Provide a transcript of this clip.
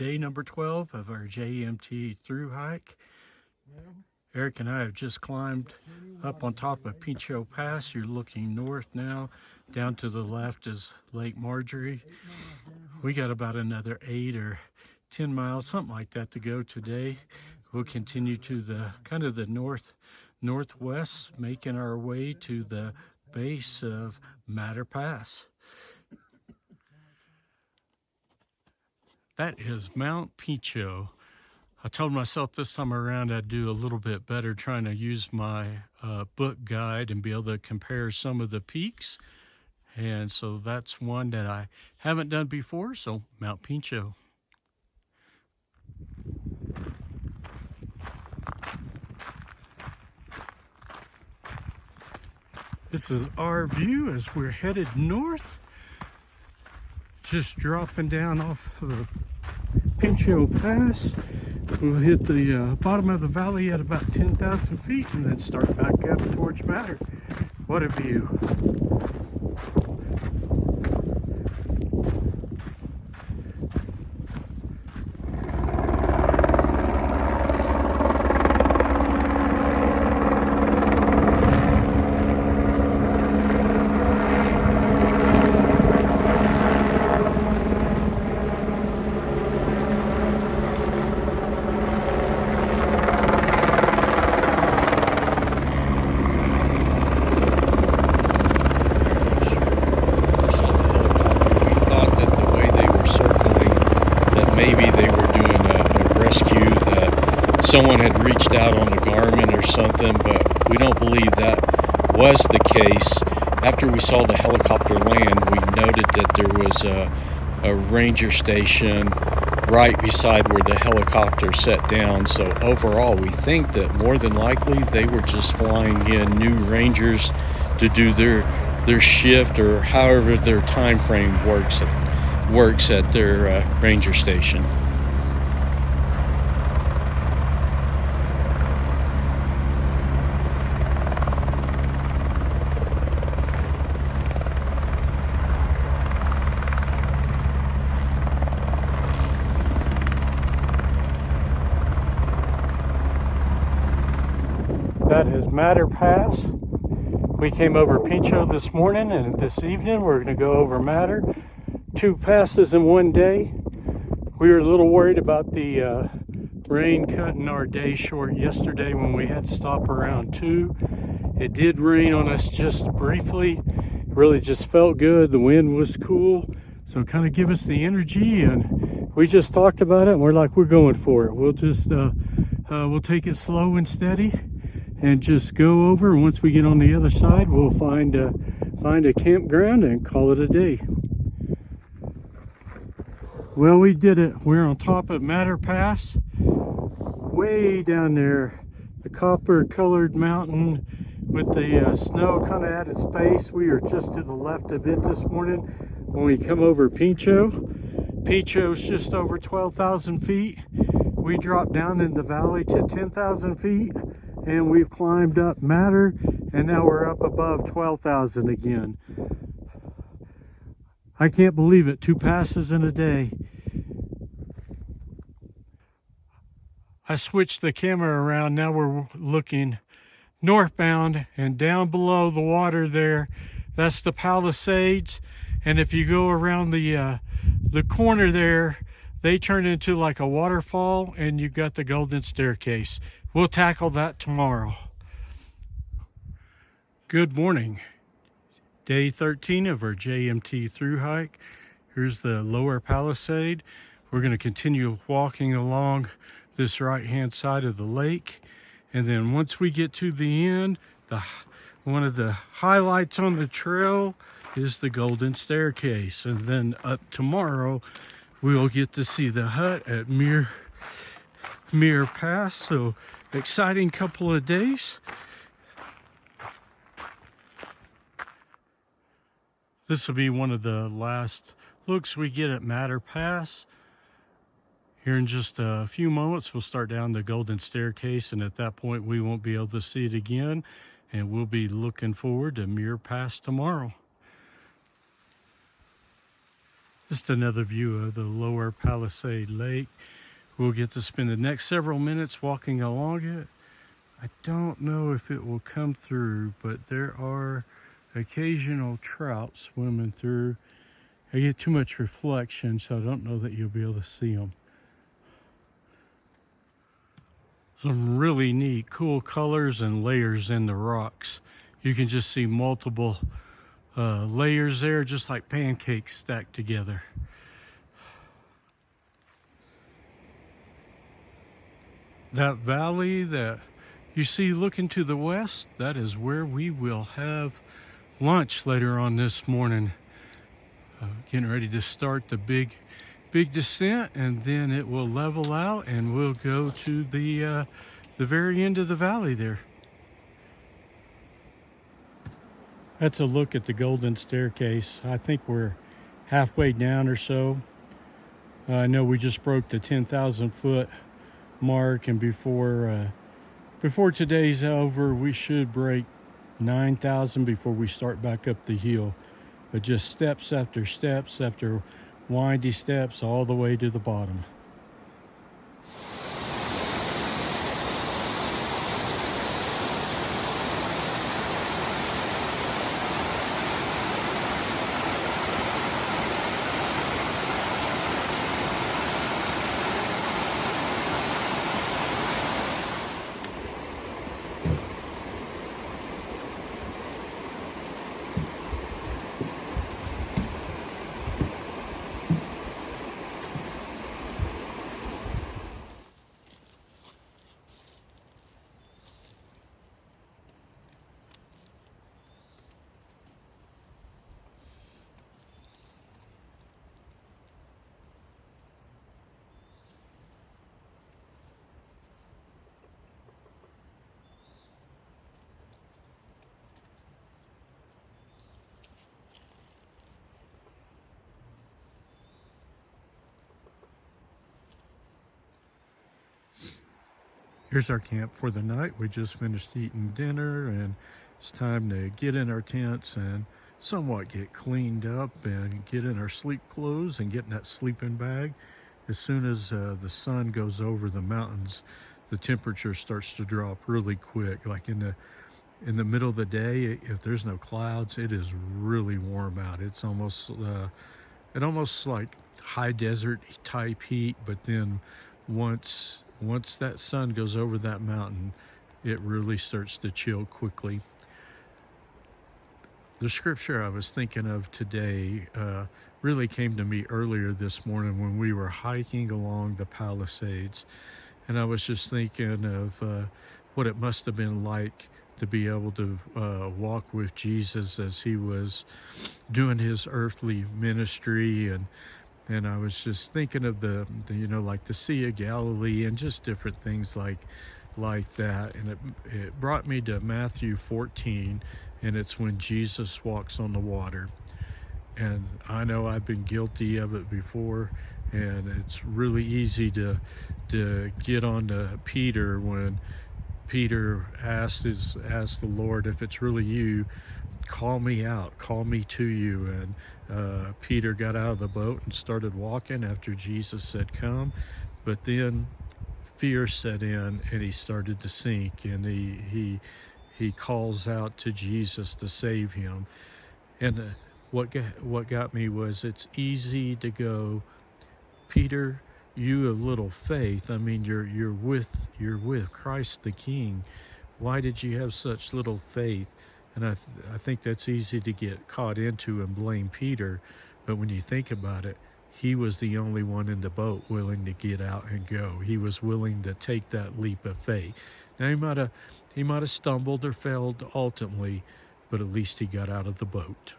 day number 12 of our JMT through hike. Eric and I have just climbed up on top of Pinchot Pass. You're looking north now. Down to the left is Lake Marjorie. We got about another 8 or 10 miles, something like that, to go today. We'll continue to the kind of the northwest, making our way to the base of Matter Pass. That is Mount Pinchot. I told myself this time around I'd do a little bit better trying to use my book guide and be able to compare some of the peaks. And so that's one that I haven't done before, so Mount Pinchot. This is our view as we're headed north. Just dropping down off of Pinchot Pass. We'll hit the bottom of the valley at about 10,000 feet and then start back up towards Matter. What a view. Maybe they were doing a rescue, that someone had reached out on a Garmin or something, but we don't believe that was the case. After we saw the helicopter land, we noted that there was a ranger station right beside where the helicopter set down. So overall, we think that more than likely they were just flying in new rangers to do their shift, or however their time frame works at their ranger station. That is Matter Pass. We came over Pinchot this morning, and this evening we're going to go over Matter. 2 passes in one day. We were a little worried about the rain cutting our day short yesterday when we had to stop around 2. It did rain on us just briefly. It really just felt good. The wind was cool, so kind of give us the energy, and we just talked about it and we're like, we're going for it. We'll just we'll take it slow and steady and just go over. Once we get on the other side, we'll find a campground and call it a day. Well, we did it. We're on top of Matter Pass, way down there, the copper colored mountain with the snow kind of at its base. We are just to the left of it this morning when we come over Pinchot. Pinchot's just over 12,000 feet. We dropped down in the valley to 10,000 feet, and we've climbed up Matter, and now we're up above 12,000 again. I can't believe it, 2 passes in a day. I switched the camera around. Now we're looking northbound, and down below the water there, that's the Palisades. And if you go around the corner there, they turn into like a waterfall, and you've got the Golden Staircase. We'll tackle that tomorrow. Good morning. Day 13 of our JMT through hike. Here's the lower Palisade. We're going to continue walking along this right hand side of the lake, and then once we get to the end, one of the highlights on the trail is the Golden Staircase. And then up tomorrow we will get to see the hut at Matter Pass. So exciting couple of days. This will be one of the last looks we get at Matter Pass. Here in just a few moments, we'll start down the Golden Staircase, and at that point, we won't be able to see it again, and we'll be looking forward to Matter Pass tomorrow. Just another view of the lower Palisade Lake. We'll get to spend the next several minutes walking along it. I don't know if it will come through, but there are occasional trout swimming through. I get too much reflection, so I don't know that you'll be able to see them. Some really neat, cool colors and layers in the rocks. You can just see multiple layers there, just like pancakes stacked together. That valley that you see looking to the west, that is where we will have lunch later on this morning. Getting ready to start the big descent, and then it will level out and we'll go to the very end of the valley there. That's a look at the golden staircase. I think we're halfway down or so. I know we just broke the 10,000 foot mark, and before today's over, we should break 9,000 before we start back up the hill. But just steps after windy steps all the way to the bottom. Here's our camp for the night. We just finished eating dinner, and it's time to get in our tents and somewhat get cleaned up and get in our sleep clothes and get in that sleeping bag. As soon as the sun goes over the mountains, the temperature starts to drop really quick. Like in the middle of the day, if there's no clouds, it is really warm out. It's almost like high desert type heat, but then once that sun goes over that mountain, it really starts to chill quickly. The scripture I was thinking of today really came to me earlier this morning when we were hiking along the Palisades. And I was just thinking of what it must have been like to be able to walk with Jesus as he was doing his earthly ministry. And I was just thinking of the like the Sea of Galilee and just different things like that. And it brought me to Matthew 14, and it's when Jesus walks on the water. And I know I've been guilty of it before, and it's really easy to get on to Peter when Peter asked the Lord, if it's really you, call me out, call me to you. And Peter got out of the boat and started walking after Jesus said come, but then fear set in and he started to sink, and he calls out to Jesus to save him. And what got me was, it's easy to go, Peter, you have little faith. I mean, you're with Christ the King. Why did you have such little faith? And I think that's easy to get caught into and blame Peter. But when you think about it, he was the only one in the boat willing to get out and go. He was willing to take that leap of faith. Now he might have stumbled or failed ultimately, but at least he got out of the boat.